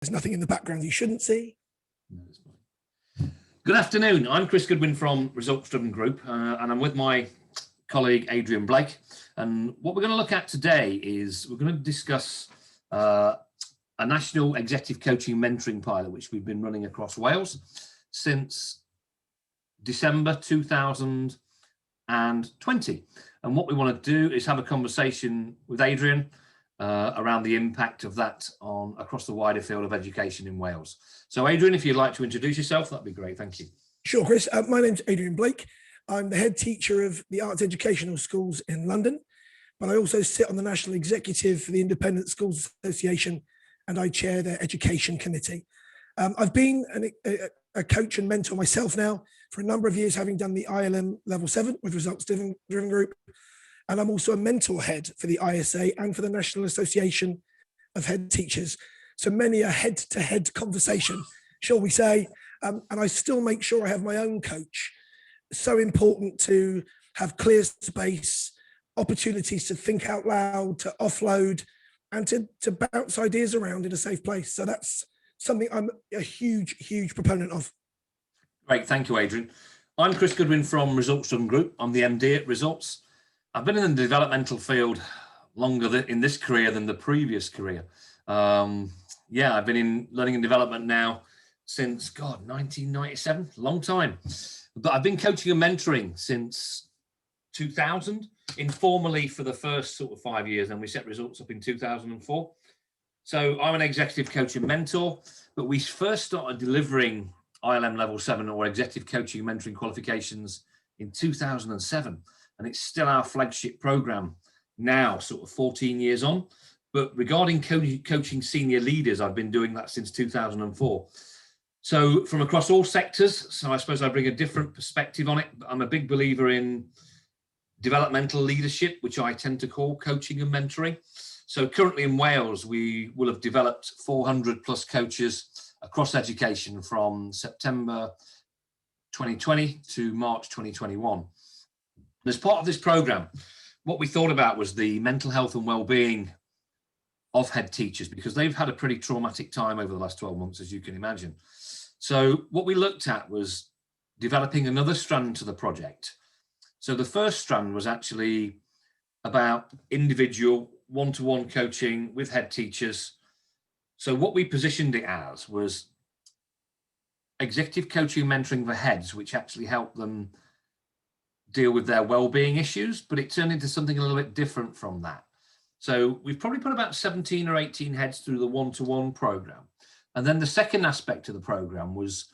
There's nothing in the background you shouldn't see. No, it's fine. Good afternoon. I'm Chris Goodwin from Results Driven Group, and I'm with my colleague Adrian Blake. And what we're going to look at today is we're going to discuss a national executive coaching mentoring pilot, which we've been running across Wales since December 2020. And what we want to do is have a conversation with Adrian around the impact of that on across the wider field of education in Wales. So Adrian, if you'd like to introduce yourself, that'd be great. Thank you. Sure, Chris. My name's Adrian Blake. I'm the head teacher of the arts educational schools in London, but I also sit on the national executive for the Independent Schools Association, and I chair their education committee. I've been a coach and mentor myself now for a number of years, having done the ILM Level 7 with Results Driven Group. And I'm also a mentor head for the ISA and for the National Association of Head Teachers. So many a head-to-head conversation, shall we say. And I still make sure I have my own coach. So important to have clear space, opportunities to think out loud, to offload, and to bounce ideas around in a safe place. So that's something I'm a huge proponent of. Great, thank you, Adrian. I'm Chris Goodwin from Results Driven Group. I'm the MD at Results. I've been in the developmental field longer in this career than the previous career. I've been in learning and development now since, 1997, long time. But I've been coaching and mentoring since 2000, informally for the first sort of 5 years, and we set Results up in 2004. So I'm an executive coach and mentor, but we first started delivering ILM Level 7 or executive coaching and mentoring qualifications in 2007. And it's still our flagship program now, sort of 14 years on. But regarding coaching senior leaders, I've been doing that since 2004. So from across all sectors, so I suppose I bring a different perspective on it. I'm a big believer in developmental leadership, which I tend to call coaching and mentoring. So currently in Wales, we will have developed 400 plus coaches across education from September 2020 to March 2021. As part of this program, what we thought about was the mental health and well-being of head teachers, because they've had a pretty traumatic time over the last 12 months, as you can imagine. So what we looked at was developing another strand to the project. So the first strand was actually about individual one-to-one coaching with head teachers. So what we positioned it as was executive coaching and mentoring for heads, which actually helped them deal with their well-being issues, but it turned into something a little bit different from that. So we've probably put about 17 or 18 heads through the one-to-one program. And then the second aspect of the program was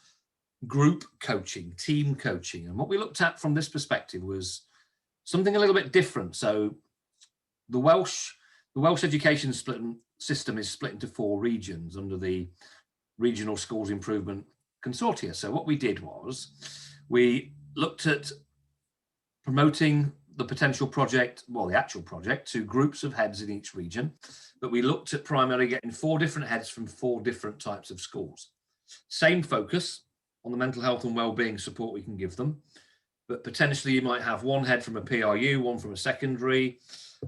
group coaching, team coaching. And what we looked at from this perspective was something a little bit different. So the Welsh education system is split into 4 regions under the Regional Schools Improvement Consortia. So what we did was we looked at promoting the potential project, the actual project, to groups of heads in each region. But we looked at primarily getting 4 different heads from 4 different types of schools. Same focus on the mental health and well-being support we can give them. But potentially you might have 1 head from a PRU, 1 from a secondary,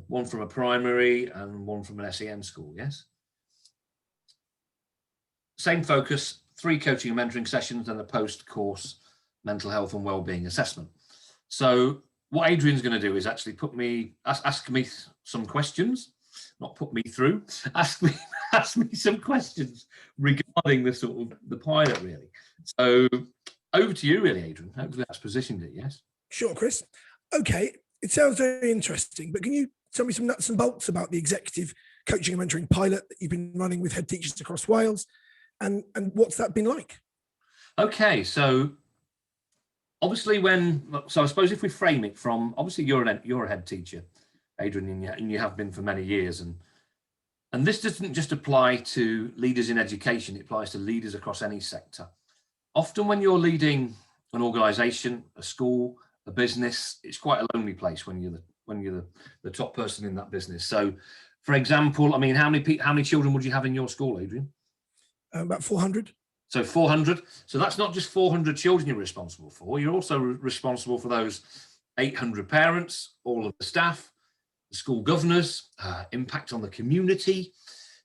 1 from a primary, and 1 from an SEN school, yes? Same focus, 3 coaching and mentoring sessions, and a post-course mental health and well-being assessment. So what Adrian's going to do is actually ask me some questions, not put me through, ask me some questions regarding the pilot, really. So over to you, really, Adrian. Hopefully that's positioned it, yes? Sure, Chris. Okay, it sounds very interesting, but can you tell me some nuts and bolts about the executive coaching and mentoring pilot that you've been running with head teachers across Wales, and what's that been like? Okay, so obviously so I suppose if we frame it from, obviously you're a head teacher, Adrian, and you have been for many years. And this doesn't just apply to leaders in education, it applies to leaders across any sector. Often when you're leading an organization, a school, a business, it's quite a lonely place when you're the top person in that business. So for example, I mean, how many children would you have in your school, Adrian? About 400. So 400. So that's not just 400 children you're responsible for. You're also responsible for those 800 parents, all of the staff, the school governors, impact on the community.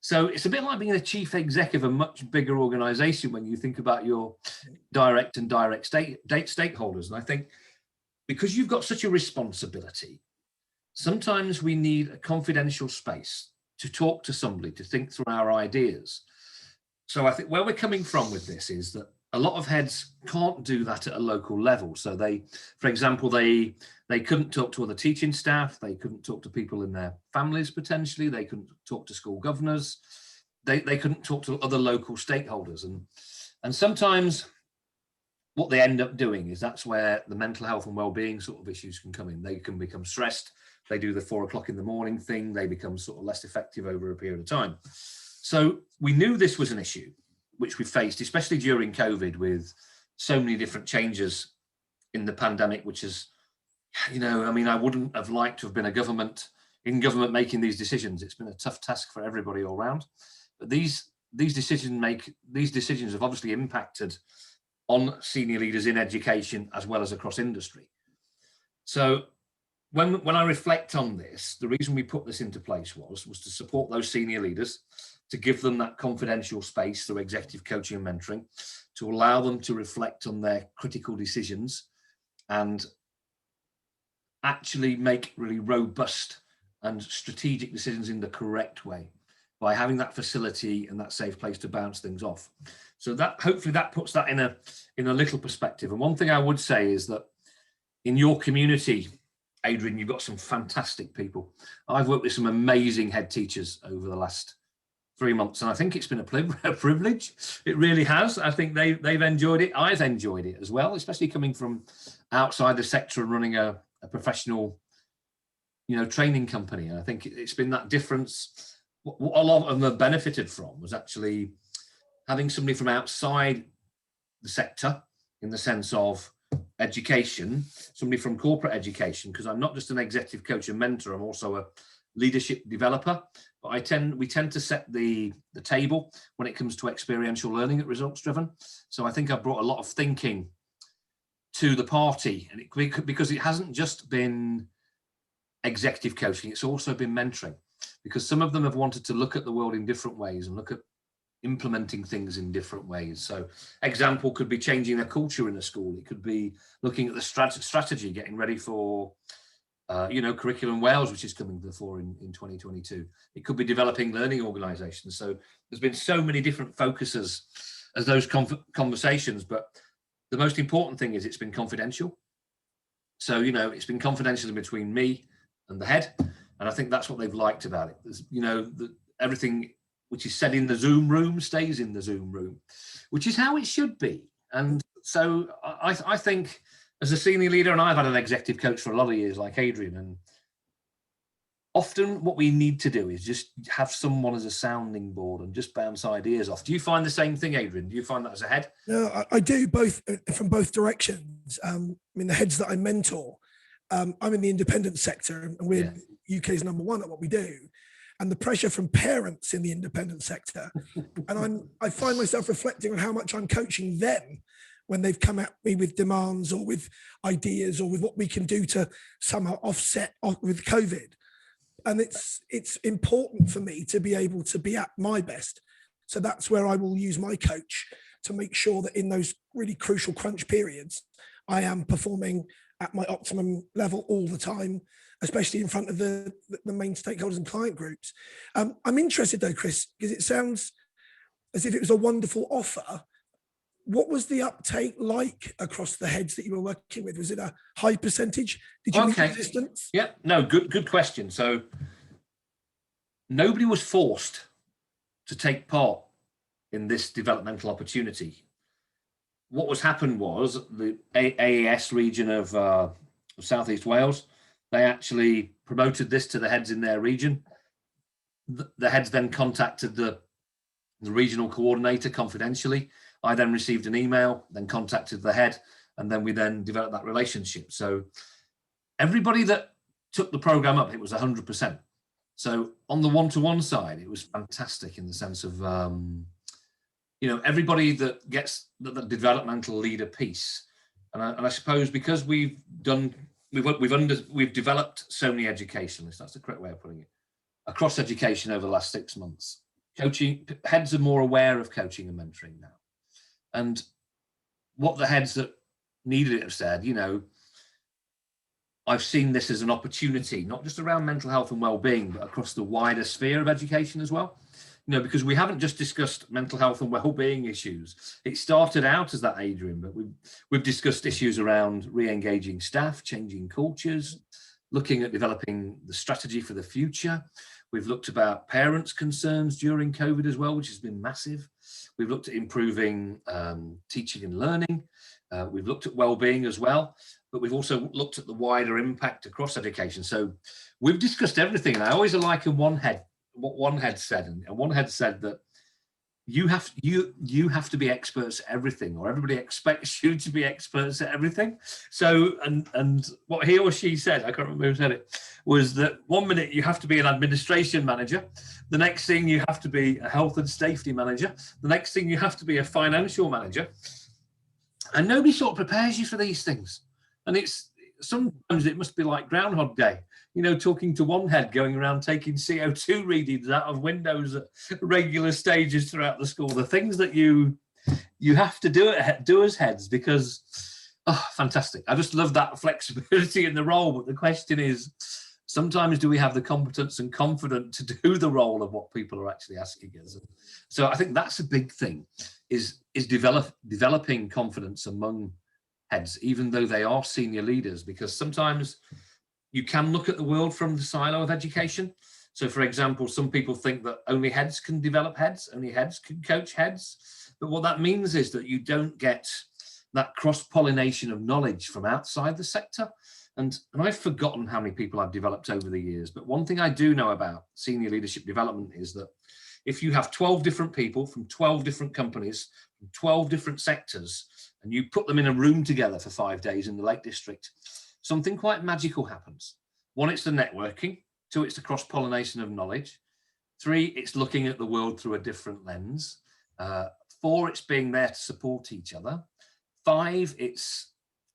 So it's a bit like being a chief exec of a much bigger organization when you think about your direct and indirect stakeholders. And I think because you've got such a responsibility, sometimes we need a confidential space to talk to somebody, to think through our ideas. So I think where we're coming from with this is that a lot of heads can't do that at a local level. So they, for example, they couldn't talk to other teaching staff. They couldn't talk to people in their families, potentially. They couldn't talk to school governors. They couldn't talk to other local stakeholders. And sometimes what they end up doing is that's where the mental health and well-being sort of issues can come in. They can become stressed. They do the 4 o'clock in the morning thing. They become sort of less effective over a period of time. So we knew this was an issue, which we faced, especially during COVID, with so many different changes in the pandemic, which is, I mean, I wouldn't have liked to have been in government making these decisions. It's been a tough task for everybody all around. But these decisions have obviously impacted on senior leaders in education as well as across industry. So when I reflect on this, the reason we put this into place was to support those senior leaders, to give them that confidential space through executive coaching and mentoring, to allow them to reflect on their critical decisions and actually make really robust and strategic decisions in the correct way by having that facility and that safe place to bounce things off. So that hopefully that puts that in a little perspective. And one thing I would say is that in your community, Adrian, you've got some fantastic people. I've worked with some amazing head teachers over the last 3 months, and I think it's been a privilege. It really has. I think they've enjoyed it. I've enjoyed it as well, especially coming from outside the sector and running a professional, training company. And I think it's been that difference. What a lot of them have benefited from was actually having somebody from outside the sector, in the sense of education, somebody from corporate education, because I'm not just an executive coach and mentor, I'm also a leadership developer. But we tend to set the table when it comes to experiential learning at Results Driven. So I think I've brought a lot of thinking to the party, and because it hasn't just been executive coaching, it's also been mentoring, because some of them have wanted to look at the world in different ways and look at implementing things in different ways. So example could be changing a culture in a school. It could be looking at the strategy, getting ready for Curriculum Wales, which is coming to the fore in 2022. It could be developing learning organisations. So there's been so many different focuses as those conversations, but the most important thing is it's been confidential. So, it's been confidential between me and the head. And I think that's what they've liked about it. There's, everything which is said in the Zoom room stays in the Zoom room, which is how it should be. And so I think, as a senior leader, and I've had an executive coach for a lot of years, like Adrian, and often what we need to do is just have someone as a sounding board and just bounce ideas off. Do you find the same thing, Adrian? Do you find that as a head? No, I do, both from both directions. The heads that I mentor, I'm in the independent sector, and we're UK's #1 at what we do. And the pressure from parents in the independent sector. And I find myself reflecting on how much I'm coaching them when they've come at me with demands or with ideas or with what we can do to somehow offset with COVID. And it's important for me to be able to be at my best. So that's where I will use my coach to make sure that in those really crucial crunch periods, I am performing at my optimum level all the time, especially in front of the main stakeholders and client groups. I'm interested though, Chris, because it sounds as if it was a wonderful offer. What was the uptake like across the heads that you were working with? Was it a high percentage? Did you meet resistance? Yeah, no, good question. So nobody was forced to take part in this developmental opportunity. What was happened was the AAS region of South East Wales, they actually promoted this to the heads in their region. The heads then contacted the regional coordinator confidentially. I then received an email, then contacted the head, and then we then developed that relationship. So everybody that took the program up, it was 100%. So on the one-to-one side, it was fantastic in the sense of, everybody that gets the developmental leader piece. And I suppose because we've developed so many educationalists, that's the correct way of putting it, across education over the last 6 months. coaching, heads are more aware of coaching and mentoring now. And what the heads that needed it have said, you know, I've seen this as an opportunity, not just around mental health and well-being, but across the wider sphere of education as well. You know, because we haven't just discussed mental health and well-being issues. It started out as that, Adrian, but we've discussed issues around re-engaging staff, changing cultures, looking at developing the strategy for the future. We've looked about parents' concerns during COVID as well, which has been massive. We've looked at improving teaching and learning. We've looked at well-being as well, but we've also looked at the wider impact across education. So we've discussed everything. And I always liken what one head said, and one head said that you have to be experts at everything, or everybody expects you to be experts at everything. So and what he or she said, I can't remember who said it, was that 1 minute you have to be an administration manager, the next thing you have to be a health and safety manager, the next thing you have to be a financial manager, and nobody sort of prepares you for these things. And it's sometimes it must be like Groundhog Day, you know, talking to one head going around taking CO2 readings out of windows at regular stages throughout the school. The things that you have to do as heads, because, oh, fantastic. I just love that flexibility in the role. But the question is, sometimes do we have the competence and confidence to do the role of what people are actually asking us? So I think that's a big thing, is developing confidence among heads, even though they are senior leaders, because sometimes you can look at the world from the silo of education. So, for example, some people think that only heads can develop heads, only heads can coach heads. But what that means is that you don't get that cross-pollination of knowledge from outside the sector. And I've forgotten how many people I've developed over the years. But one thing I do know about senior leadership development is that if you have 12 different people from 12 different companies, from 12 different sectors, and you put them in a room together for 5 days in the Lake District, something quite magical happens. 1, it's the networking. 2, it's the cross-pollination of knowledge. 3, it's looking at the world through a different lens. 4, it's being there to support each other. 5, it's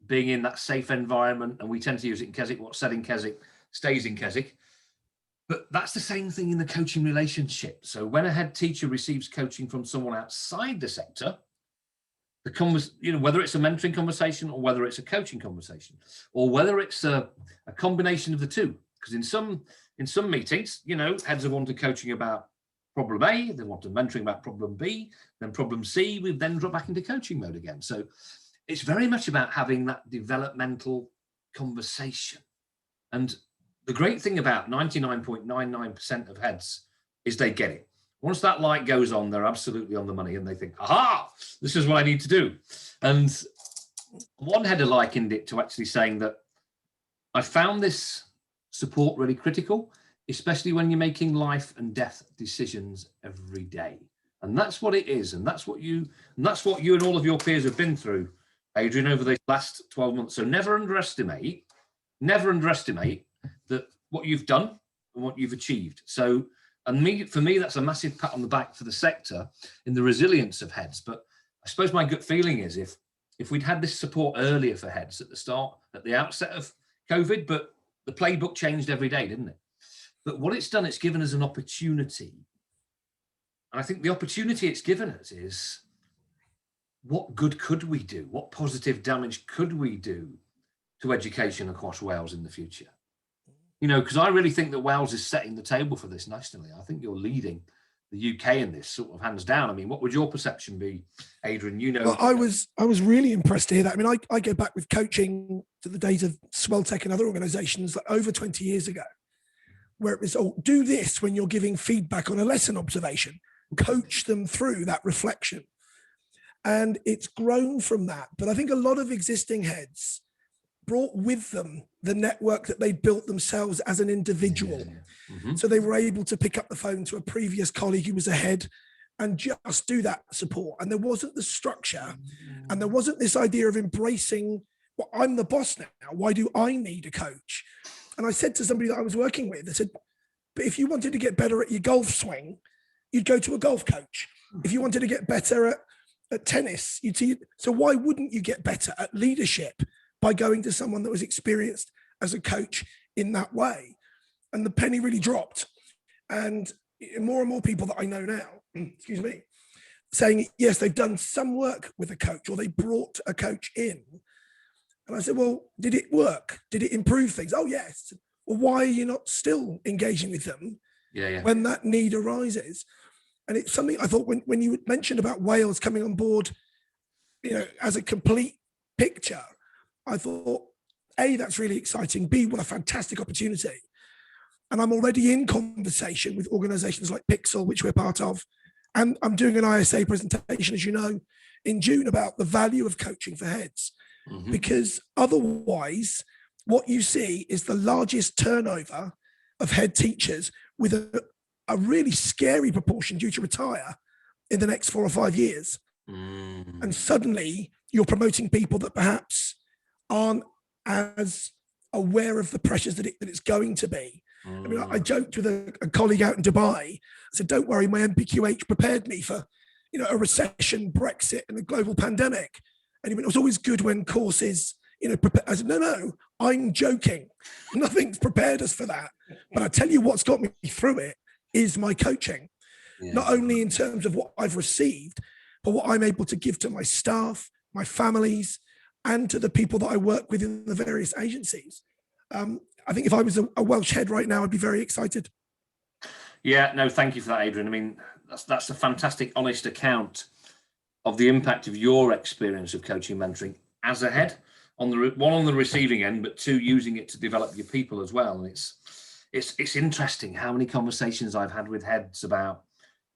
being in that safe environment, and we tend to use it in Keswick. What's said in Keswick stays in Keswick. But that's the same thing in the coaching relationship. So when a head teacher receives coaching from someone outside the sector, whether it's a mentoring conversation or whether it's a coaching conversation, or whether it's a combination of the two, because in some meetings, you know, heads have wanted coaching about problem A, they wanted mentoring about problem B, then problem C, we've then dropped back into coaching mode again. So it's very much about having that developmental conversation. And the great thing about 99.99% of heads is they get it. Once that light goes on, they're absolutely on the money, and they think, aha, this is what I need to do. And one header likened it to actually saying that I found this support really critical, especially when you're making life and death decisions every day. And that's what it is. And that's what you and all of your peers have been through, Adrian, over the last 12 months. So never underestimate that what you've done and what you've achieved. So, for me, that's a massive pat on the back for the sector in the resilience of heads. But I suppose my gut feeling is if we'd had this support earlier for heads at the outset of COVID, but the playbook changed every day, didn't it? But what it's done, it's given us an opportunity. And I think the opportunity it's given us is, what good could we do? What positive damage could we do to education across Wales in the future? You know, because I really think that Wales is setting the table for this nationally. I think you're leading the UK in this sort of hands down. I mean, what would your perception be, Adrian? You know, well, I was really impressed to hear that. I mean, I go back with coaching to the days of Swelltech and other organisations like over 20 years ago, where it was, oh, do this when you're giving feedback on a lesson observation, coach them through that reflection. And it's grown from that. But I think a lot of existing heads brought with them the network that they built themselves as an individual. Yeah. Mm-hmm. So they were able to pick up the phone to a previous colleague who was ahead and just do that support. And there wasn't the structure, and there wasn't this idea of embracing, well, I'm the boss now. Why do I need a coach? And I said to somebody that I was working with, I said, but if you wanted to get better at your golf swing, you'd go to a golf coach. If you wanted to get better at tennis, you'd see. So why wouldn't you get better at leadership by going to someone that was experienced as a coach in that way? And the penny really dropped. And more and more people that I know now, excuse me, saying, yes, they've done some work with a coach or they brought a coach in. And I said, well, did it work? Did it improve things? Oh, yes. Well, why are you not still engaging with them when that need arises? And it's something I thought when you mentioned about Wales coming on board, as a complete picture, I thought, A, that's really exciting. B, what a fantastic opportunity. And I'm already in conversation with organizations like Pixel, which we're part of. And I'm doing an ISA presentation, as you know, in June about the value of coaching for heads. Mm-hmm. Because otherwise, what you see is the largest turnover of head teachers with a really scary proportion due to retire in the next 4 or 5 years. Mm. And suddenly you're promoting people that perhaps aren't as aware of the pressures that it's going to be. I mean, I joked with a colleague out in Dubai. I said, don't worry, my MPQH prepared me for, a recession, Brexit, and a global pandemic. And he went, it was always good when courses, I said, no, I'm joking. Nothing's prepared us for that. But I tell you what's got me through it is my coaching. Yeah. Not only in terms of what I've received, but what I'm able to give to my staff, my families, and to the people that I work with in the various agencies. I think if I was a Welsh head right now, I'd be very excited. Yeah, no, thank you for that, Adrian. I mean, that's a fantastic, honest account of the impact of your experience of coaching, mentoring as a head, on the receiving end, but 2, using it to develop your people as well. And it's interesting how many conversations I've had with heads about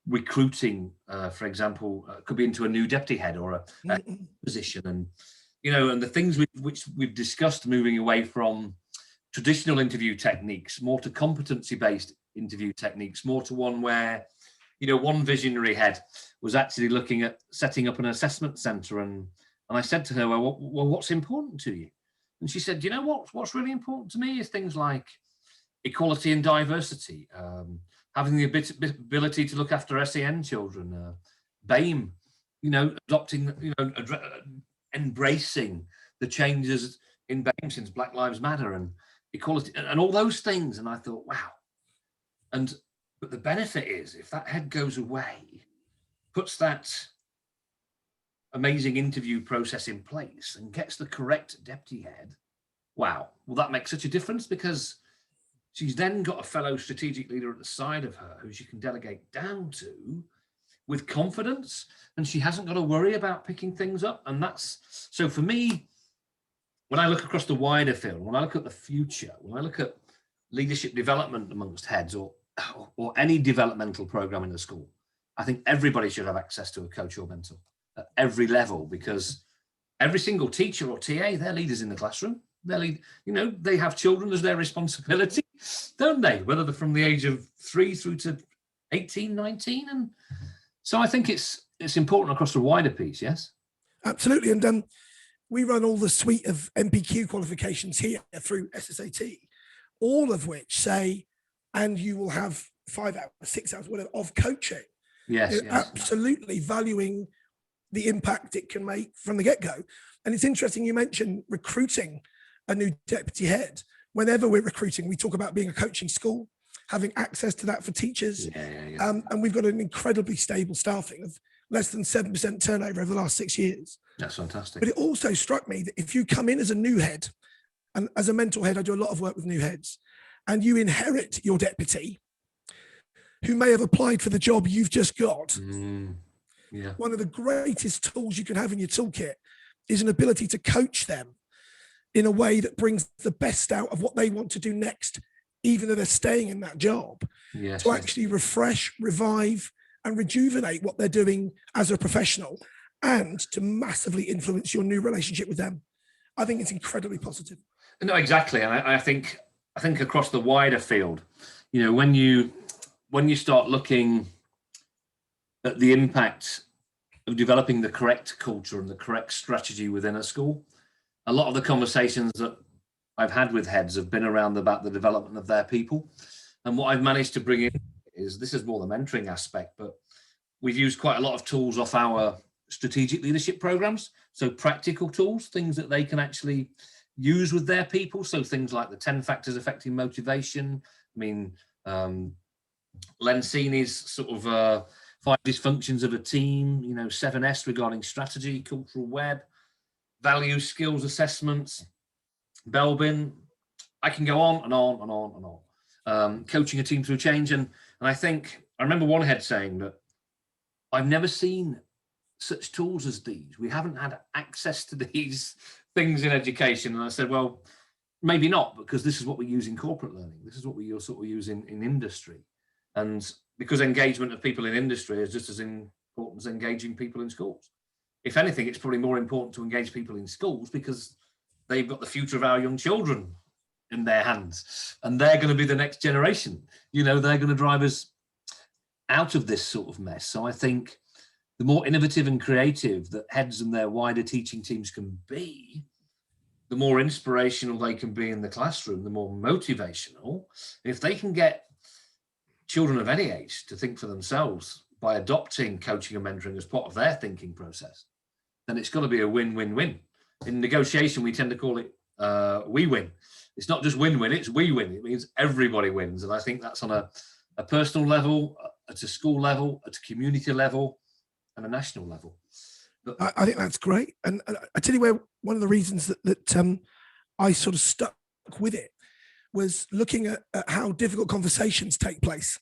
recruiting, for example, could be into a new deputy head or a position, and and the things which we've discussed, moving away from traditional interview techniques, more to competency-based interview techniques, more to one where, one visionary head was actually looking at setting up an assessment centre. And I said to her, well, what's important to you? And she said, what's really important to me is things like equality and diversity, having the ability to look after SEN children, BAME, adopting, embracing the changes in BAME since Black Lives Matter, and equality and all those things. And I thought, wow. But the benefit is, if that head goes away, puts that amazing interview process in place and gets the correct deputy head, wow, will that make such a difference? Because she's then got a fellow strategic leader at the side of her who she can delegate down to with confidence, and she hasn't got to worry about picking things up. And that's, so for me, when I look across the wider field, when I look at the future, when I look at leadership development amongst heads or any developmental program in the school, I think everybody should have access to a coach or mentor at every level, because every single teacher or TA, they're leaders in the classroom. They have children as their responsibility, don't they? Whether they're from the age of 3 through to 18, 19. And so I think it's important across the wider piece, yes? Absolutely. And we run all the suite of MPQ qualifications here through SSAT, all of which say, and you will have 5 hours, 6 hours, whatever, of coaching. Yes. Absolutely valuing the impact it can make from the get-go. And it's interesting you mentioned recruiting a new deputy head. Whenever we're recruiting, we talk about being a coaching school, having access to that for teachers. Yeah. And we've got an incredibly stable staffing of less than 7% turnover over the last 6 years. That's fantastic. But it also struck me that if you come in as a new head, and as a mentor head, I do a lot of work with new heads, and you inherit your deputy who may have applied for the job you've just got. Yeah. One of the greatest tools you can have in your toolkit is an ability to coach them in a way that brings the best out of what they want to do next, even though they're staying in that job, to actually refresh, revive, and rejuvenate what they're doing as a professional, and to massively influence your new relationship with them. I think it's incredibly positive. No, exactly. And I think across the wider field, when you start looking at the impact of developing the correct culture and the correct strategy within a school, a lot of the conversations that I've had with heads have been around about the development of their people. And what I've managed to bring in is, this is more the mentoring aspect, but we've used quite a lot of tools off our strategic leadership programs. So practical tools, things that they can actually use with their people. So things like the 10 factors affecting motivation. I mean, Lencini's sort of 5 dysfunctions of a team, 7S regarding strategy, cultural web, value, skills assessments, Belbin. I can go on and on and on and on. Coaching a team through change. And I remember one head saying that I've never seen such tools as these. We haven't had access to these things in education. And I said, well, maybe not, because this is what we use in corporate learning. This is what we sort of use in industry. And because engagement of people in industry is just as important as engaging people in schools. If anything, it's probably more important to engage people in schools because they've got the future of our young children in their hands, and they're going to be the next generation. They're going to drive us out of this sort of mess. So I think the more innovative and creative that heads and their wider teaching teams can be, the more inspirational they can be in the classroom, the more motivational. If they can get children of any age to think for themselves by adopting coaching and mentoring as part of their thinking process, then it's got to be a win-win-win. In negotiation, we tend to call it we win. It's not just win-win, it's we win. It means everybody wins. And I think that's on a personal level, at a school level, at a community level, and a national level. I think that's great. And I tell you where one of the reasons that I sort of stuck with it was looking at how difficult conversations take place.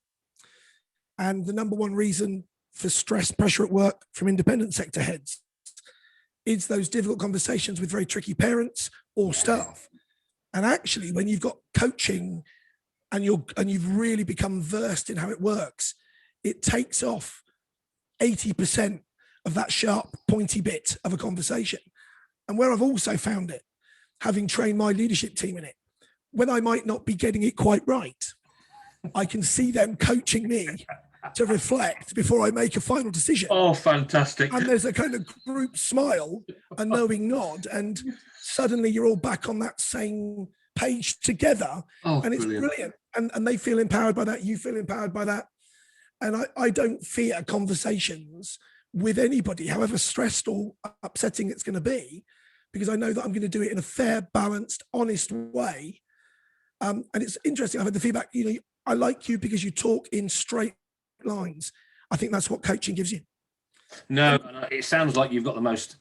And the number one reason for stress, pressure at work from independent sector heads is those difficult conversations with very tricky parents or staff. And actually, when you've got coaching and you've really become versed in how it works, it takes off 80% of that sharp, pointy bit of a conversation. And where I've also found it, having trained my leadership team in it, when I might not be getting it quite right, I can see them coaching me to reflect before I make a final decision. Oh, fantastic. And there's a kind of group smile, a knowing nod, and suddenly you're all back on that same page together. Oh, and it's brilliant. And they feel empowered by that. You feel empowered by that. And I don't fear conversations with anybody, however stressed or upsetting it's going to be, because I know that I'm going to do it in a fair, balanced, honest way. And it's interesting. I've had the feedback, I like you because you talk in straight lines. I think that's what coaching gives you. No, it sounds like you've got the most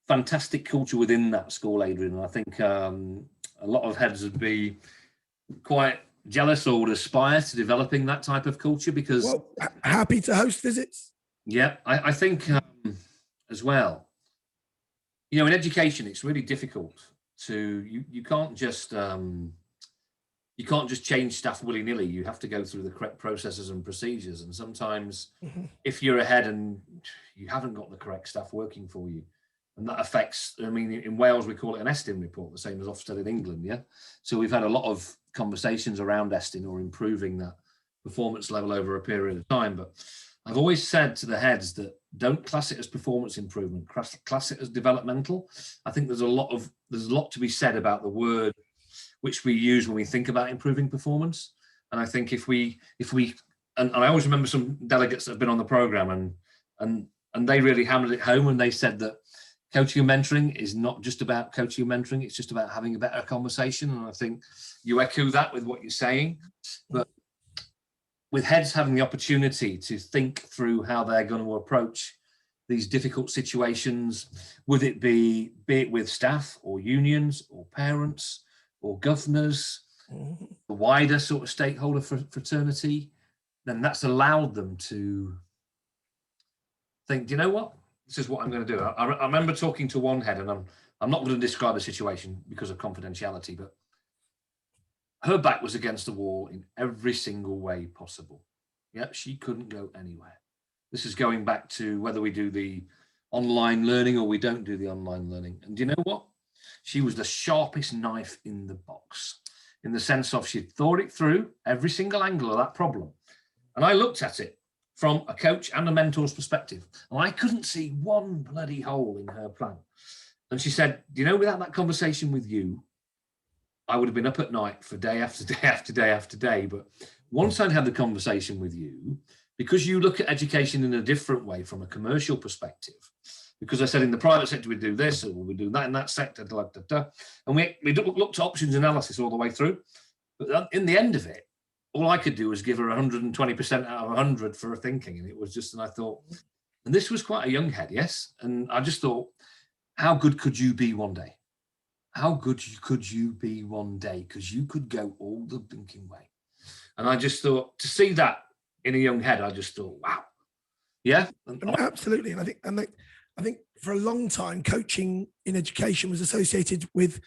fantastic culture within that school, Adrian. And I think a lot of heads would be quite jealous or would aspire to developing that type of culture because... Well, happy to host visits. Yeah, I think as well, in education, it's really difficult to, you can't just change staff willy-nilly. You have to go through the correct processes and procedures. And sometimes if you're ahead and you haven't got the correct staff working for you, and that affects, in Wales, we call it an Estyn report, the same as Ofsted in England, yeah? So we've had a lot of conversations around Estyn or improving that performance level over a period of time. But I've always said to the heads that don't class it as performance improvement, class it as developmental. I think there's a lot to be said about the word which we use when we think about improving performance. And I think if we and I always remember some delegates that have been on the program and they really hammered it home when they said that coaching and mentoring is not just about coaching and mentoring, it's just about having a better conversation. And I think you echo that with what you're saying. But with heads having the opportunity to think through how they're going to approach these difficult situations, would it be it with staff or unions or parents or governors, the wider sort of stakeholder fraternity, then that's allowed them to think, do you know what? This is what I'm going to do. I remember talking to one head, and I'm not going to describe the situation because of confidentiality, but her back was against the wall in every single way possible. Yep, she couldn't go anywhere. This is going back to whether we do the online learning or we don't do the online learning. And do you know what? She was the sharpest knife in the box, in the sense of she'd thought it through every single angle of that problem. And I looked at it from a coach and a mentor's perspective, and I couldn't see one bloody hole in her plan. And she said, without that conversation with you, I would have been up at night for day after day after day after day. But once I'd had the conversation with you, because you look at education in a different way from a commercial perspective, because I said in the private sector we do this, or we do that in that sector, and we looked at options analysis all the way through. But in the end of it, all I could do was give her 120% out of 100 for her thinking. And it was just, and I thought, and this was quite a young head, yes. And I just thought, how good could you be one day? How good could you be one day? Because you could go all the blinking way. And I just thought, to see that in a young head, I just thought, wow. Yeah. Absolutely. And I think for a long time, coaching in education was associated with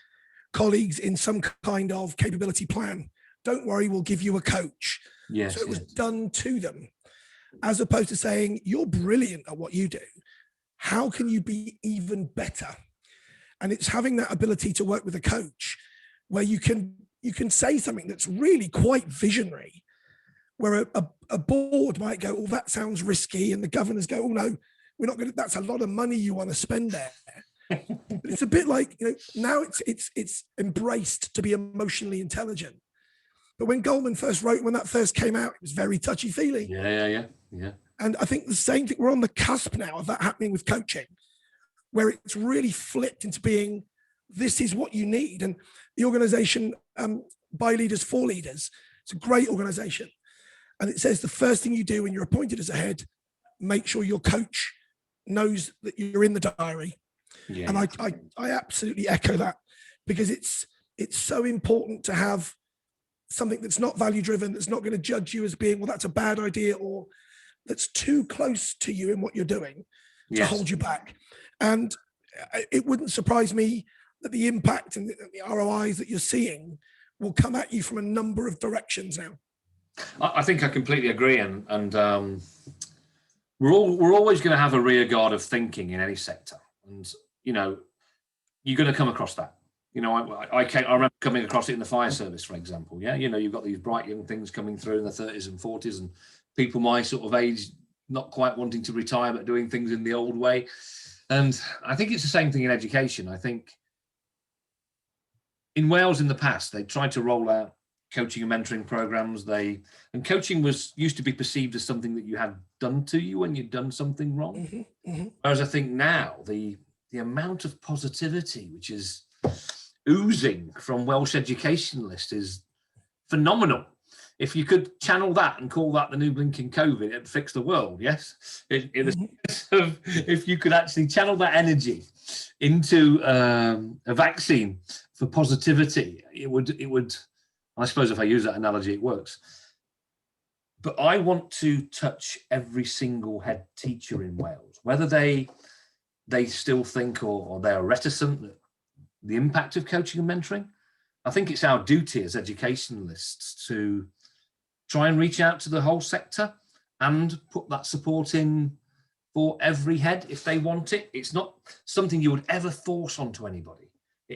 colleagues in some kind of capability plan. Don't worry, we'll give you a coach. Yes, so it was done to them, as opposed to saying, you're brilliant at what you do. How can you be even better? And it's having that ability to work with a coach where you can say something that's really quite visionary, where a board might go, oh, that sounds risky. And the governors go, oh, no, we're not going to, that's a lot of money you want to spend there. But it's a bit like, now it's embraced to be emotionally intelligent. But when Goldman when that first came out, it was very touchy-feely. Yeah. And I think the same thing, we're on the cusp now of that happening with coaching, where it's really flipped into being, this is what you need. And the organization, By Leaders for Leaders, it's a great organization. And it says the first thing you do when you're appointed as a head, make sure your coach knows that you're in the diary. Yeah. And I absolutely echo that, because it's so important to have something that's not value driven, that's not going to judge you as being, well, that's a bad idea, or that's too close to you in what you're doing to hold you back. And it wouldn't surprise me that the impact and the ROIs that you're seeing will come at you from a number of directions now. I think I completely agree. And we're always going to have a rear guard of thinking in any sector. And, you're going to come across that. I remember coming across it in the fire service, for example. Yeah, you've got these bright young things coming through in their 30s and 40s, and people my sort of age, not quite wanting to retire, but doing things in the old way. And I think it's the same thing in education. I think in Wales in the past, they tried to roll out coaching and mentoring programs. And coaching used to be perceived as something that you had done to you when you'd done something wrong. Mm-hmm, mm-hmm. Whereas I think now the amount of positivity which is oozing from Welsh educationalists is phenomenal. If you could channel that and call that the new blinking COVID, it'd fix the world. Yes, if you could actually channel that energy into a vaccine for positivity, it would. I suppose if I use that analogy, it works. But I want to touch every single head teacher in Wales, whether they still think or they're reticent that the impact of coaching and mentoring. I think it's our duty as educationalists to try and reach out to the whole sector and put that support in for every head if they want it. It's not something you would ever force onto anybody. They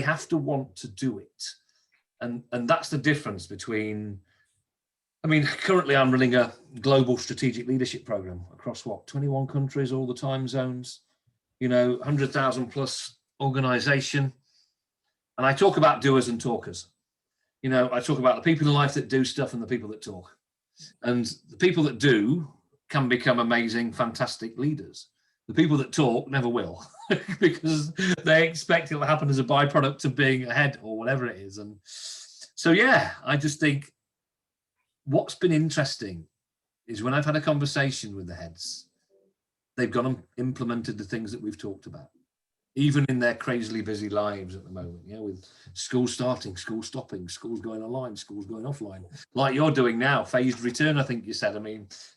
have to want to do it. And that's the difference between, currently I'm running a global strategic leadership program across 21 countries, all the time zones, 100,000 plus organization. And I talk about doers and talkers. I talk about the people in life that do stuff and the people that talk. And the people that do can become amazing, fantastic leaders. The people that talk never will because they expect it'll happen as a byproduct of being a head or whatever it is. And so, I just think what's been interesting is when I've had a conversation with the heads, they've gone and implemented the things that we've talked about, even in their crazily busy lives at the moment, with schools starting, schools stopping, schools going online, schools going offline, like you're doing now, phased return, I think you said.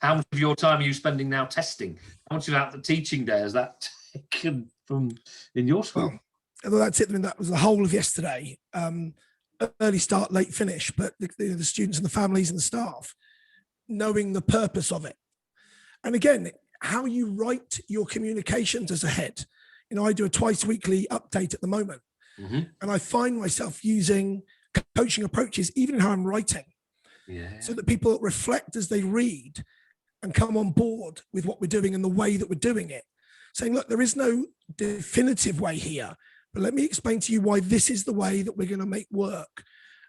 How much of your time are you spending now testing? How much of the teaching day has that taken from in your school? Well, that's it. That was the whole of yesterday. Early start, late finish, but the students and the families and the staff knowing the purpose of it. And again, how you write your communications as a head. I do a twice weekly update at the moment. Mm-hmm. And I find myself using coaching approaches, even in how I'm writing, so that people reflect as they read and come on board with what we're doing and the way that we're doing it. Saying, look, there is no definitive way here, but let me explain to you why this is the way that we're going to make work.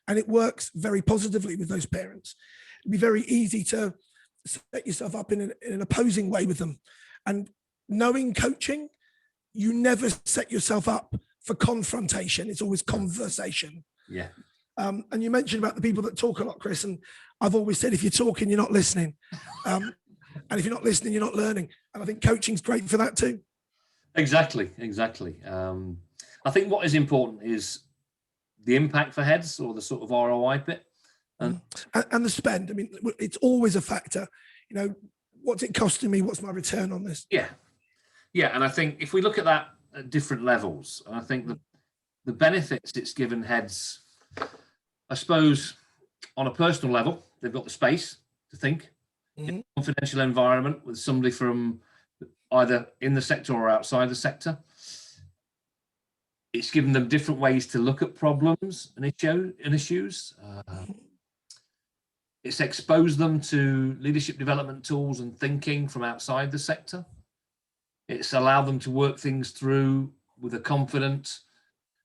And it works very positively with those parents. It'd be very easy to set yourself up in an opposing way with them. And knowing coaching, you never set yourself up for confrontation. It's always conversation. Yeah. And you mentioned about the people that talk a lot, Chris, and I've always said, if you're talking, you're not listening. And if you're not listening, you're not learning. And I think coaching's great for that too. Exactly. I think what is important is the impact for heads, or the sort of ROI bit. And the spend. I mean, it's always a factor. You know, what's it costing me? What's my return on this? Yeah. And I think if we look at that at different levels, I think the benefits it's given heads, I suppose, on a personal level, they've got the space to think in a confidential environment with somebody from either in the sector or outside the sector. It's given them different ways to look at problems and issues. It's exposed them to leadership development tools and thinking from outside the sector. It's allowed them to work things through with a confidence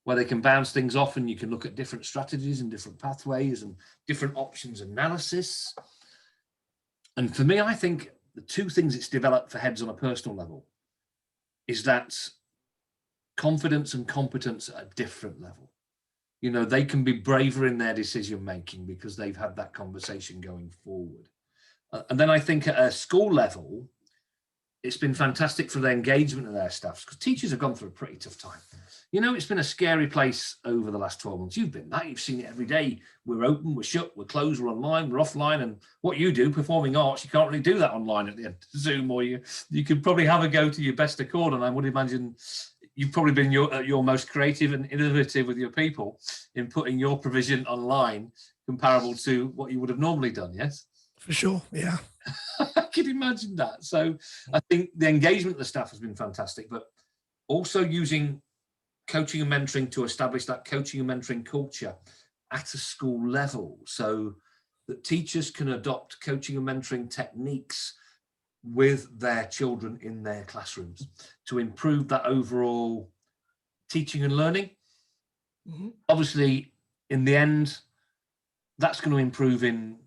where they can bounce things off, and you can look at different strategies and different pathways and different options analysis. And for me, I think the two things it's developed for heads on a personal level is that confidence and competence at a different level. You know, they can be braver in their decision making because they've had that conversation going forward. And then I think at a school level, it's been fantastic for the engagement of their staff, because teachers have gone through a pretty tough time. You know, it's been a scary place over the last 12 months. You've been that. You've seen it every day. We're open, we're shut, we're closed, we're online, we're offline. And what you do, performing arts, you can't really do that online at the end of Zoom, or you could probably have a go to your best accord. And I would imagine you've probably been your most creative and innovative with your people in putting your provision online comparable to what you would have normally done, yes? For sure, yeah. I can imagine that. So I think the engagement of the staff has been fantastic, but also using coaching and mentoring to establish that coaching and mentoring culture at a school level, so that teachers can adopt coaching and mentoring techniques with their children in their classrooms to improve that overall teaching and learning. Obviously, in the end, that's going to improve in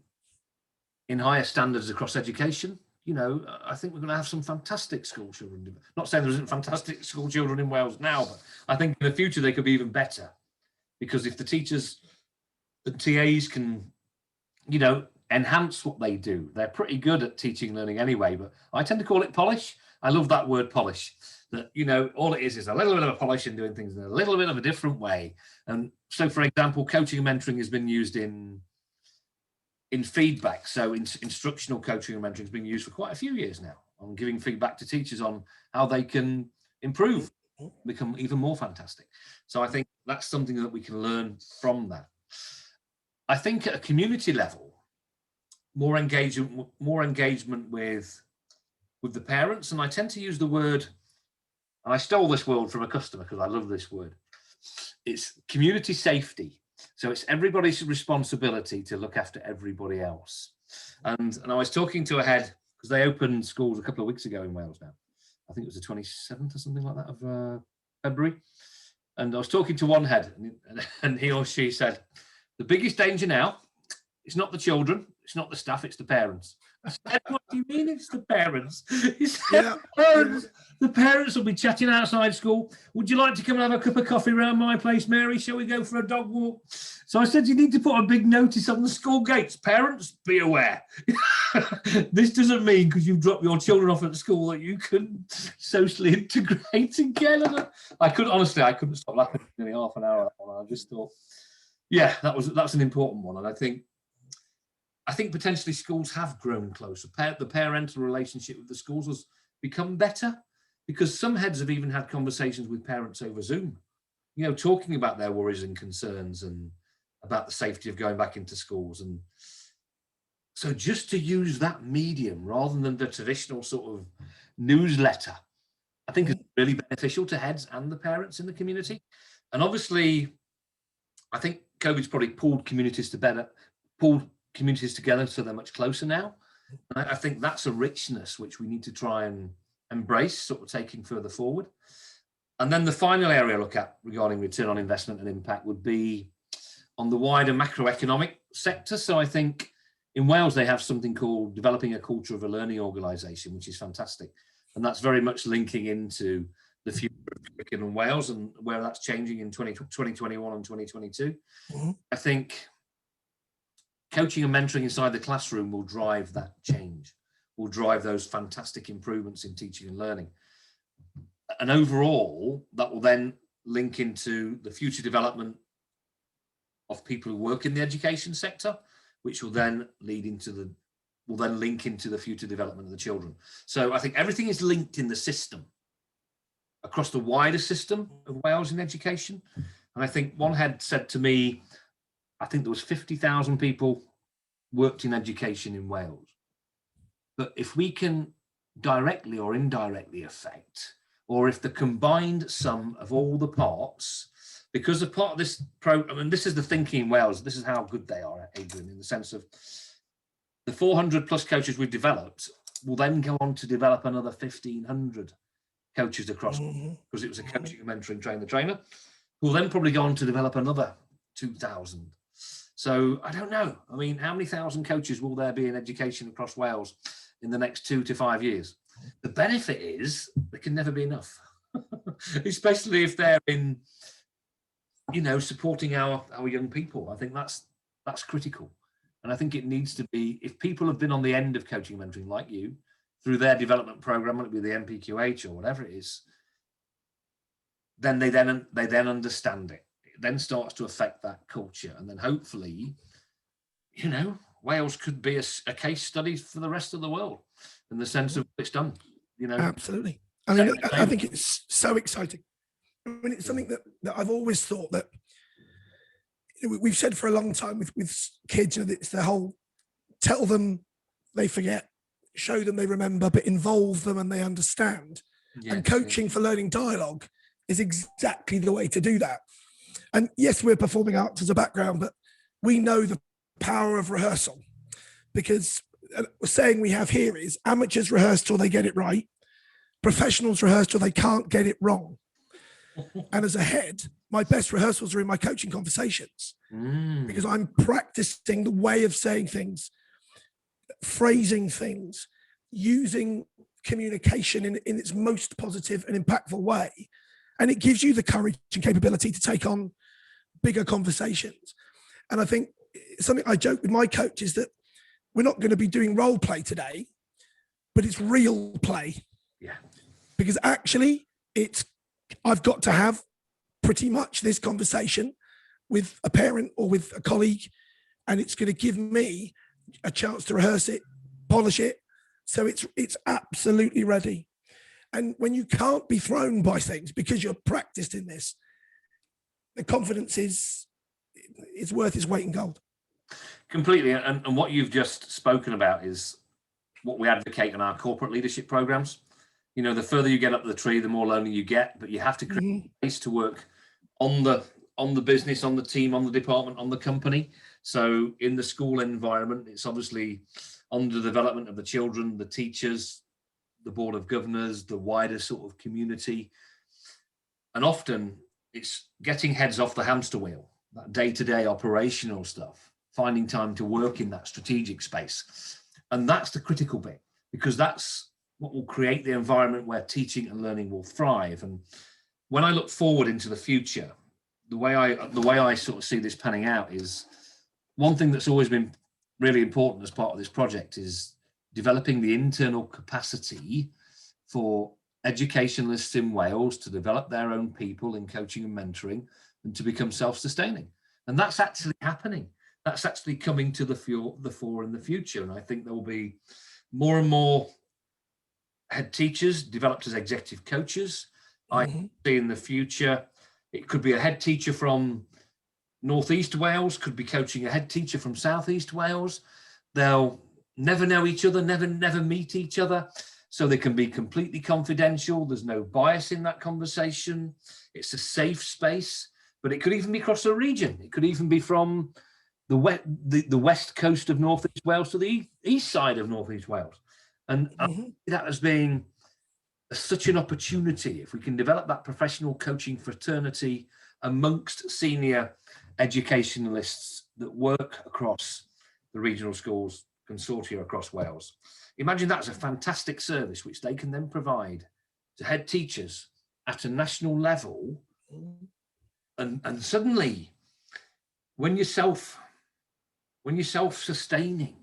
higher standards across education. You know, I think we're going to have some fantastic school children. Not saying there isn't fantastic school children in Wales now, but I think in the future they could be even better, because if the teachers and TAs can, you know, enhance what they do, they're pretty good at teaching and learning anyway, but I tend to call it polish. I love that word polish, that, you know, all it is a little bit of a polish and doing things in a little bit of a different way. And so, for example, coaching and mentoring has been used in feedback. So instructional coaching and mentoring has been used for quite a few years now on giving feedback to teachers on how they can improve, become even more fantastic. So I think that's something that we can learn from that. I think at a community level, more engagement with the parents. And I tend to use the word, and I stole this word from a customer because I love this word. It's community safety. So it's everybody's responsibility to look after everybody else. And I was talking to a head, because they opened schools a couple of weeks ago in Wales now. I think it was the 27th or something like that of February. And I was talking to one head, and he or she said, the biggest danger now, it's not the children, it's not the staff, it's the parents. I said, what do you mean it's the parents? He said, the parents will be chatting outside school. Would you like to come and have a cup of coffee around my place, Mary? Shall we go for a dog walk? So I said, you need to put a big notice on the school gates. Parents, be aware. This doesn't mean because you've dropped your children off at school that you can socially integrate together. I couldn't stop laughing for nearly half an hour. I just thought, yeah, that's an important one. And I think potentially schools have grown closer. The parental relationship with the schools has become better, because some heads have even had conversations with parents over Zoom, you know, talking about their worries and concerns and about the safety of going back into schools. And so just to use that medium rather than the traditional sort of newsletter, I think is really beneficial to heads and the parents in the community. And obviously, I think COVID's probably pulled communities together, so they're much closer now. And I think that's a richness which we need to try and embrace, sort of taking further forward. And then the final area I look at regarding return on investment and impact would be on the wider macroeconomic sector. So I think in Wales, they have something called developing a culture of a learning organisation, which is fantastic. And that's very much linking into the future of curriculum in Wales and where that's changing in 2021 and 2022. I think coaching and mentoring inside the classroom will drive that change, will drive those fantastic improvements in teaching and learning. And overall, that will then link into the future development of people who work in the education sector, which will then link into the future development of the children. So I think everything is linked in the system, across the wider system of Wales in education. And I think one head said to me, I think there was 50,000 people worked in education in Wales. But if we can directly or indirectly affect, or if the combined sum of all the parts, because a part of this program, and this is the thinking in Wales, this is how good they are, Adrian, in the sense of the 400 plus coaches we've developed will then go on to develop another 1,500 coaches across, because it was a coaching and mentoring train the trainer, who will then probably go on to develop another 2,000. So I don't know. I mean, how many thousand coaches will there be in education across Wales in the next 2 to 5 years? The benefit is there can never be enough, especially if they're in, supporting our young people. I think that's critical. And I think it needs to be, if people have been on the end of coaching and mentoring like you, through their development program, whether it be the MPQH or whatever it is, then they then understand it. It then starts to affect that culture. And then hopefully, Wales could be a case study for the rest of the world in the sense of what it's done. Absolutely. I mean, I think it's so exciting. I mean, it's something that I've always thought that we've said for a long time with kids, it's the whole tell them they forget, show them they remember, but involve them and they understand. Yes, and coaching for learning dialogue is exactly the way to do that. And yes, we're performing arts as a background, but we know the power of rehearsal, because the saying we have here is amateurs rehearse till they get it right, professionals rehearse till they can't get it wrong. And as a head, my best rehearsals are in my coaching conversations, because I'm practicing the way of saying things, phrasing things, using communication in its most positive and impactful way. And it gives you the courage and capability to take on bigger conversations. And I think something I joke with my coach is that we're not going to be doing role play today, but it's real play. Yeah. Because actually I've got to have pretty much this conversation with a parent or with a colleague, and it's going to give me a chance to rehearse it, polish it. So it's absolutely ready. And when you can't be thrown by things because you're practiced in this, the confidence is worth its weight in gold. Completely. And what you've just spoken about is what we advocate in our corporate leadership programs. The further you get up the tree, the more lonely you get, but you have to create space to work on the business, on the team, on the department, on the company. So in the school environment, it's obviously on the development of the children, the teachers, the board of governors, the wider sort of community. And often it's getting heads off the hamster wheel, that day-to-day operational stuff, finding time to work in that strategic space. And that's the critical bit, because that's what will create the environment where teaching and learning will thrive. And when I look forward into the future, the way I sort of see this panning out is one thing that's always been really important as part of this project is developing the internal capacity for educationalists in Wales to develop their own people in coaching and mentoring and to become self-sustaining. And that's actually happening. That's actually coming to the fore in the future. And I think there will be more and more head teachers developed as executive coaches. I see in the future, it could be a head teacher from Northeast Wales, could be coaching a head teacher from Southeast Wales. They'll never know each other, never meet each other. So they can be completely confidential. There's no bias in that conversation. It's a safe space, but it could even be across a region. It could even be from the west coast of Northeast Wales to the east side of Northeast Wales. And I see that as being such an opportunity if we can develop that professional coaching fraternity amongst senior educationalists that work across the regional schools consortia across Wales. Imagine that as a fantastic service which they can then provide to head teachers at a national level, and suddenly when you're self-sustaining,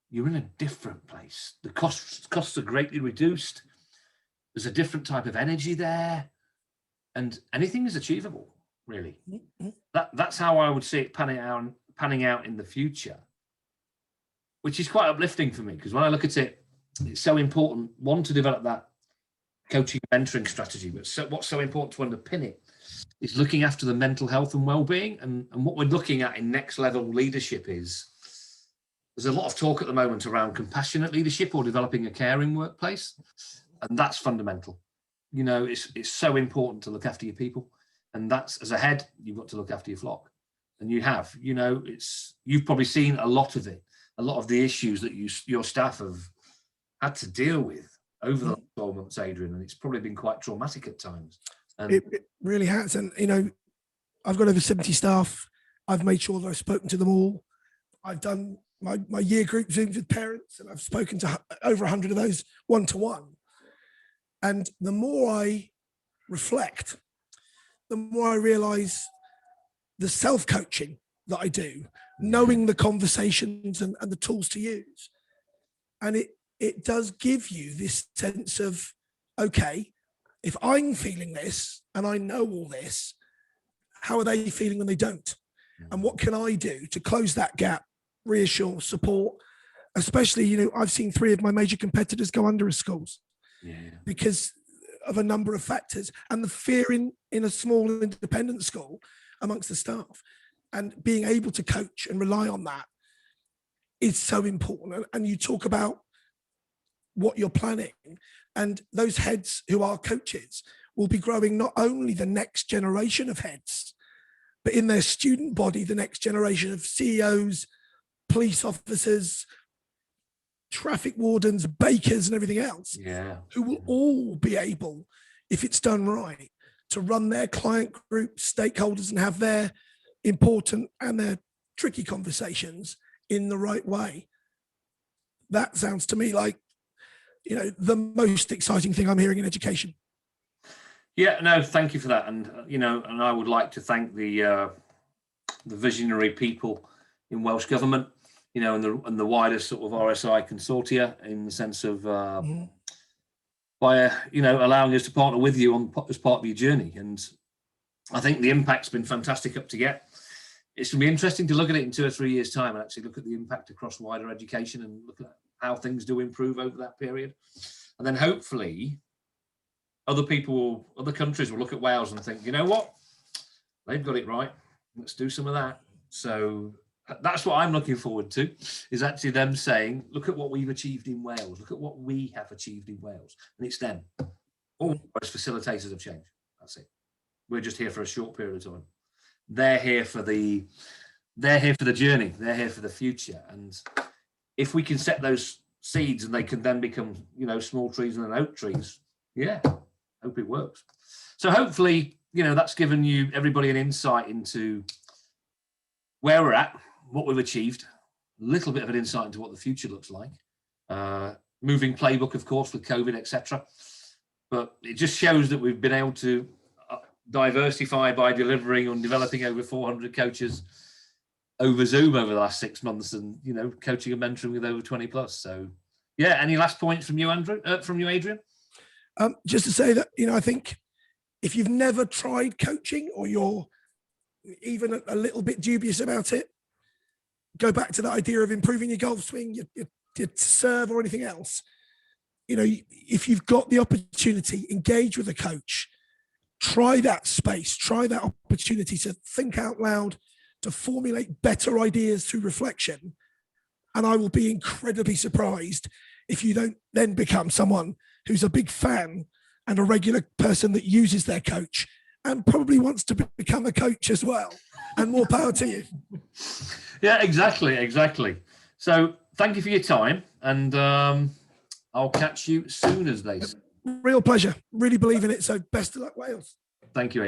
you're in a different place. The costs are greatly reduced. There's a different type of energy there, and anything is achievable, really. That's how I would see it panning out in the future, which is quite uplifting for me, because when I look at it, it's so important, one, to develop that coaching mentoring strategy, but what's so important to underpin it is looking after the mental health and well-being. And what we're looking at in next level leadership is, there's a lot of talk at the moment around compassionate leadership or developing a caring workplace, and that's fundamental. You know, it's so important to look after your people, and that's, as a head, you've got to look after your flock, and you have. You know, you've probably seen a lot of it, a lot of the issues that your staff have had to deal with over the last 12 months, Adrian, and it's probably been quite traumatic at times. And it really has. And, you know, I've got over 70 staff. I've made sure that I've spoken to them all. I've done my year group Zooms with parents, and I've spoken to over 100 of those one-to-one. And the more I reflect, the more I realize the self-coaching that I do, knowing the conversations and the tools to use. And it does give you this sense of, okay, if I'm feeling this and I know all this, how are they feeling when they don't? And what can I do to close that gap, reassure, support? Especially, you know, I've seen 3 of my major competitors go under as schools because of a number of factors, and the fear in a small independent school amongst the staff, and being able to coach and rely on that is so important. And you talk about what you're planning, and those heads who are coaches will be growing not only the next generation of heads, but in their student body, the next generation of CEOs, police officers, traffic wardens, bakers, and everything else, who will all be able, if it's done right, to run their client group, stakeholders, and have their important and their tricky conversations in the right way. That sounds to me like, you know, the most exciting thing I'm hearing in education. Yeah, no, thank you for that. And, you know, and I would like to thank the visionary people in Welsh Government, you know, and the wider sort of RSI consortia, in the sense of by, you know, allowing us to partner with you as part of your journey. And I think the impact's been fantastic up to yet. It's going to be interesting to look at it in 2 or 3 years' time and actually look at the impact across wider education and look at how things do improve over that period. And then hopefully other countries will look at Wales and think, you know what, they've got it right. Let's do some of that. So that's what I'm looking forward to, is actually them saying, look at what we've achieved in Wales. Look at what we have achieved in Wales. And it's them. All as facilitators of change. That's it. We're just here for a short period of time. They're here for the journey. They're here for the future. And if we can set those seeds and they can then become, you know, small trees and then oak trees, hope it works. So hopefully, you know, that's given everybody an insight into where we're at, what we've achieved, a little bit of an insight into what the future looks like. Moving playbook, of course, with COVID, etc. But it just shows that we've been able to diversify by delivering and developing over 400 coaches over Zoom over the last 6 months, and, you know, coaching and mentoring with over 20 plus. So, yeah, any last points from you, Andrew? From you, Adrian? Just to say that, you know, I think if you've never tried coaching, or you're even a little bit dubious about it, go back to the idea of improving your golf swing, your serve, or anything else. You know, if you've got the opportunity, engage with a coach, try that space, try that opportunity to think out loud, to formulate better ideas through reflection. And I will be incredibly surprised if you don't then become someone who's a big fan and a regular person that uses their coach and probably wants to become a coach as well. And more power to you. Yeah, exactly. So thank you for your time, and I'll catch you soon, as they say. Real pleasure. Really believe in it. So best of luck, Wales. Thank you, Adrian.